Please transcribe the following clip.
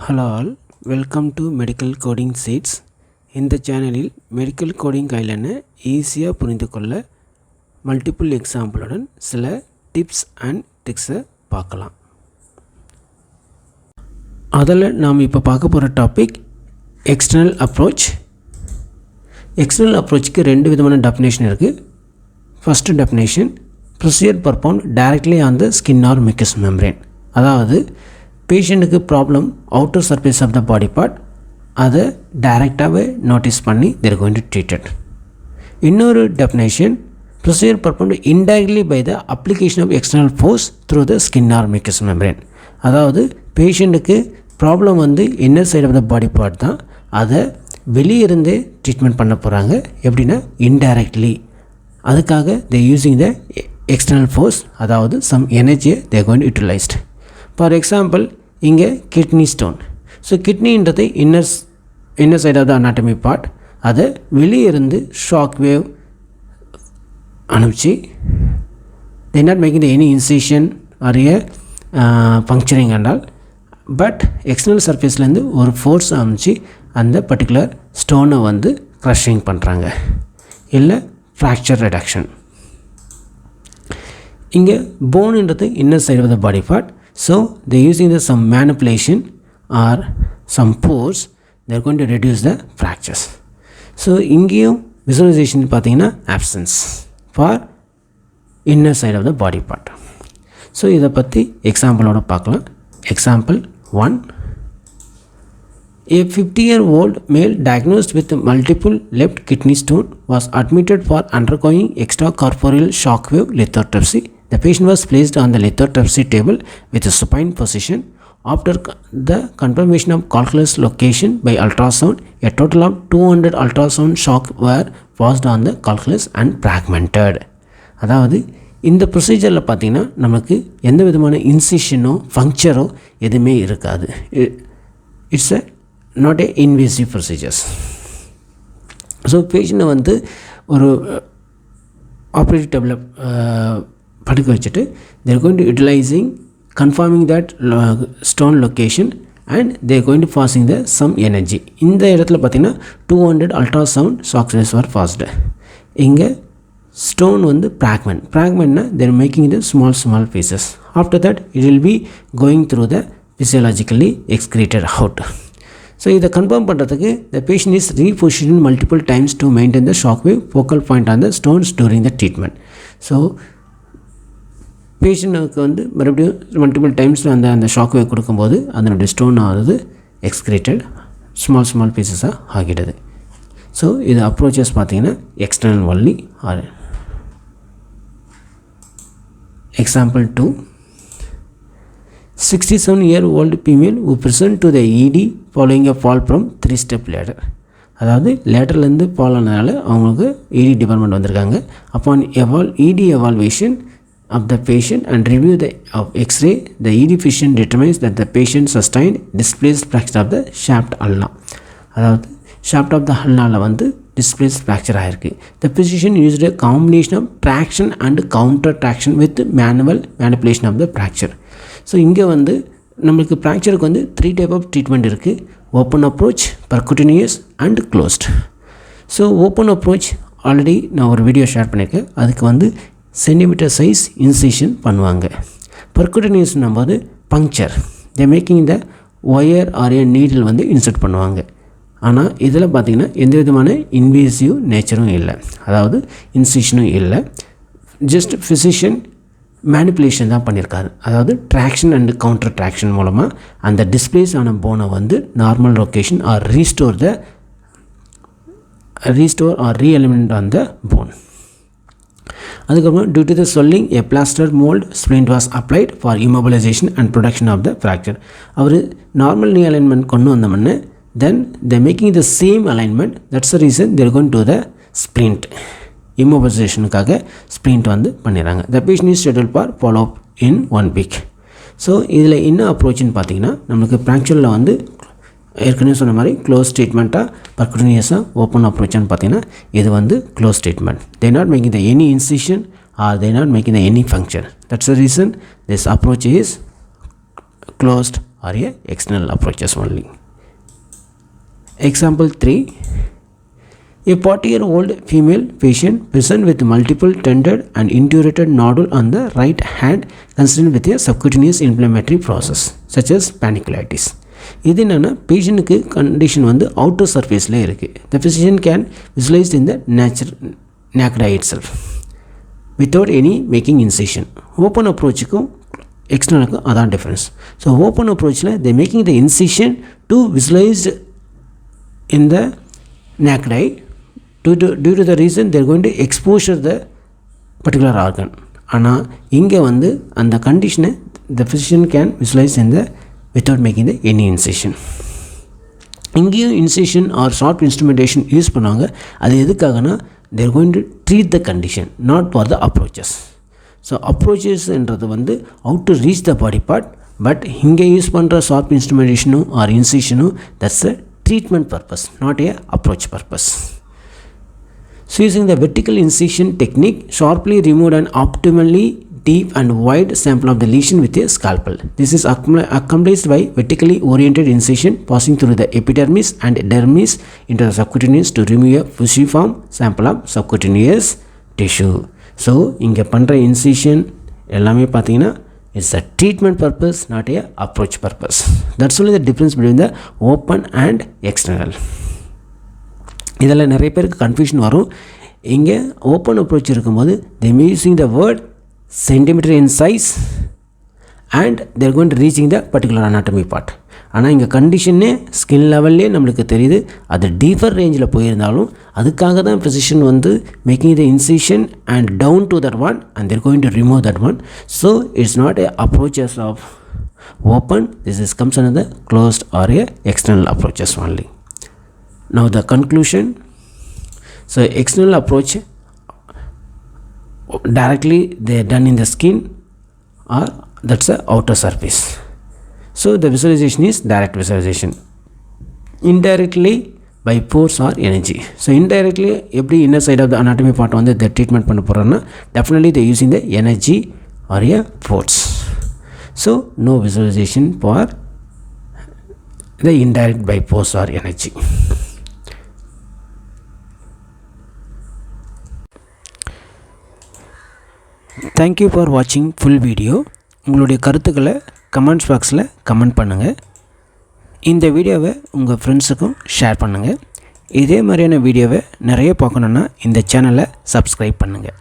Hello all, welcome to Medical Coding Seeds. இந்த சேனலில் medical coding கையிலன்னு ஈஸியாக புரிந்து கொள்ள மல்டிபிள் எக்ஸாம்பிளுடன் சில டிப்ஸ் அண்ட் ட்ரிக்ஸை பார்க்கலாம். அதில் நாம் இப்போ பார்க்க போகிற டாபிக் எக்ஸ்டர்னல் அப்ரோச். எக்ஸ்டர்னல் அப்ரோச்சுக்கு ரெண்டு விதமான டெஃபினேஷன் இருக்குது. First definition, procedure perform directly on the skin or mucous membrane. அதாவது பேஷண்ட்டுக்கு problem outer surface of the body part, அதை டைரெக்டாகவே நோட்டீஸ் பண்ணி தேர் கோயிங் டு ட்ரீட்டட். இன்னொரு definition, procedure performed indirectly by the application of external force through the skin or mucous membrane. அதாவது பேஷண்ட்டுக்கு problem inner side of the body part தான், அதை வெளியே இருந்தே ட்ரீட்மெண்ட் பண்ண போகிறாங்க. எப்படின்னா இன்டைரக்ட்லி, அதுக்காக they using the external force, அதாவது சம் எனர்ஜியை they going to utilised. For example இங்கே கிட்னி ஸ்டோன். ஸோ கிட்னின்றது inner side of the anatomy part, அதை வெளியே இருந்து ஷாக் வேவ் அனுப்பிச்சு they not making the any incision or a puncturing and all, but external சர்ஃபேஸ்லேருந்து ஒரு force அனுப்பிச்சு அந்த பர்டிகுலர் ஸ்டோனை க்ரஷிங் பண்ணுறாங்க, இல்லை ஃப்ராக்சர் ரிடக்ஷன். இங்கே போனுன்றது inner side of the body part. So they using some manipulation or some force, they are going to reduce the fractures. So இங்கேயும் visualization பார்த்தீங்கன்னா absence for inner side of the body part. So இதை பற்றி எக்ஸாம்பிளோட பார்க்கலாம். Example 1. A 50-year-old male diagnosed with multiple left kidney stone was admitted for undergoing extracorporeal shockwave lithotripsy. The patient was placed on the lithotripsy table with a supine position. After the confirmation of calculus location by ultrasound, a total of 200 ultrasound shock were passed on the calculus and fragmented. அதாவது இந்த ப்ரொசீஜரில் பார்த்திங்கன்னா நமக்கு எந்த விதமான இன்சிஷனோ ஃபங்க்சரோ எதுவுமே இருக்காது. It's not a invasive procedures. So பேஷண்ட்டை ஒரு ஆப்ரேட்டிவ் டேபிளில் படுக்க வச்சுட்டு they're going to utilising confirming that stone location and they're going to passing the some energy. இந்த இடத்துல பார்த்திங்கன்னா 200 அல்ட்ராசவுண்ட் ஷாக்ஸ் வர் பாஸ்டு. இங்கே ஸ்டோன் ஃப்ராக்மெண்ட்னா they're making the small pieces. After that it will be going through the physiologically excreted out. So இதை confirm பண்ணுறதுக்கு the patient is reposition multiple times to maintain the shock wave focal point on the stones during the treatment. So பேஷண்ட்டுக்கு மறுபடியும் multiple டைம்ஸில் அந்த shock wave கொடுக்கும்போது அதனுடைய stone ஆகுது excreted small பீசஸாக ஆகிடுது. ஸோ இது அப்ரோச்சஸ் பார்த்திங்கன்னா external only. Or example 2. 67-year-old female who present to the ED following a fall from 3-step ladder. அதாவது லேட்டர்லேருந்து ஃபால் ஆனதுனால அவங்களுக்கு ED டிபார்ட்மெண்ட் வந்திருக்காங்க. Upon ED evaluation of the patient and review of X-ray, the ED physician determines that the patient sustained displaced fracture of the shaft ulna. அதாவது shaft of the ulna displaced fracture ஆயிருக்கு. The physician used a combination of traction and counter traction with manual manipulation of the fracture. So இங்கே நம்மளுக்கு ஃப்ராக்சருக்கு 3 type of treatment இருக்குது. Open approach, percutaneous and closed. So open approach already நான் ஒரு video share பண்ணியிருக்கேன். அதுக்கு centimetre size incision பண்ணுவாங்க. பர்குட்டினியஸ்னும் போது puncture, they making the wire or a needle insert பண்ணுவாங்க. ஆனால் இதில் பார்த்திங்கன்னா எந்த விதமான இன்வேசிவ் நேச்சரும் இல்லை, அதாவது இன்சிஷனும் இல்லை. ஜஸ்ட் ஃபிசிஷியன் மேனிப்புலேஷன் தான் பண்ணியிருக்காரு. அதாவது ட்ராக்ஷன் அண்ட் கவுண்டர் ட்ராக்ஷன் மூலமாக அந்த டிஸ்பிளேஸ் ஆன போனை normal location or restore or realignment on the bone. அதுக்கப்புறம் due to the swelling a plaster mold splint was applied for immobilization and protection of the fracture. அவர் normal knee alignment கொண்டு வந்தோம்னு then they making the same alignment, that's the reason they are going to the splint immobilizationக்காக splint பண்ணிடுறாங்க. The patient is scheduled for follow up in 1 week. So இதில் என்ன அப்ரோச்சுன்னு பார்த்தீங்கன்னா நம்மளுக்கு ஃப்ராக்சரில் ஏற்கனவே சொன்ன மாதிரி க்ளோஸ் ட்ரீட்மெண்ட்டாக பர்குட்டினியஸாக ஓப்பன் அப்ரோச்சான்னு பார்த்தீங்கன்னா இது close treatment. They not making the any incision or they not making the any function. That's the reason this approach is closed or a external approaches only. Example 3. A 40-year-old female patient present with multiple tended and indurated nodule on the right hand concerned with a subcutaneous inflammatory process such as panniculitis. இது என்னன்னா பேஷண்ட்டுக்கு condition வந்து outer சர்ஃபேஸில் இருக்குது. The physician can visualize in the naked eye itself without any making incision. Open அப்ரோச்சுக்கும் எக்ஸ்டர்னலுக்கும் அதான் difference. So open அப்ரோச்சில் they making the incision to visualized in the naked eye. Due to the reason they are going to exposure the particular organ. ஆனால் இங்கே வந்து அந்த கண்டிஷனை the physician can visualize in the without making the any incision. இங்கேயும் incision or sharp instrumentation use பண்ணாங்க. அது எதுக்காகனா they are going to treat the condition, not for the approaches. So அப்ரோச்சஸ்ன்றது வந்து how to reach the body part, but இங்கே use பண்ணுற sharp இன்ஸ்ட்ருமெண்டேஷனும் or இன்சிஷனும் that's a treatment purpose, not a approach purpose. So using the vertical incision technique, sharply removed an optimally deep and wide sample of the lesion with a scalpel. This is accomplished by vertically oriented incision passing through the epidermis and dermis into the subcutaneous to remove a fusiform sample of subcutaneous tissue. So இங்கே பண்ணுற incision எல்லாமே பார்த்தீங்கன்னா it's a treatment purpose, not a approach purpose. That's only the difference between the open and external. இதில் நிறைய பேருக்கு confusion வரும். இங்கே open approach இருக்கும்போது they may using the word centimeter in size and they are going to reaching the particular anatomy part. ஆனால் இங்கே கண்டிஷனே skin லெவல்லே நம்மளுக்கு தெரியுது. அது டீப்பர் ரேஞ்சில் போயிருந்தாலும் அதுக்காக தான் physician வந்து making the incision and down to that one and they're going to remove that one. So it's not a approaches of open, this is comes under the closed or a external approaches only. Now the conclusion. So external approach directly they are done in the skin or that's the outer surface. So the visualization is direct visualization. Indirectly by force or energy. So indirectly every inner side of the anatomy part வந்து the treatment பண்ண போறாங்கன்னா definitely they using the energy or a force. So no visualization for the indirect by force or energy. Thank you for watching full video. உங்களுடைய கருத்துக்களை comments பாக்ஸில் comment பண்ணுங்கள். இந்த வீடியோவை உங்கள் ஃப்ரெண்ட்ஸுக்கும் ஷேர் பண்ணுங்கள். இதே மாதிரியான வீடியோவை நிறைய பார்க்கணுன்னா இந்த சேனலை சப்ஸ்கிரைப் பண்ணுங்கள்.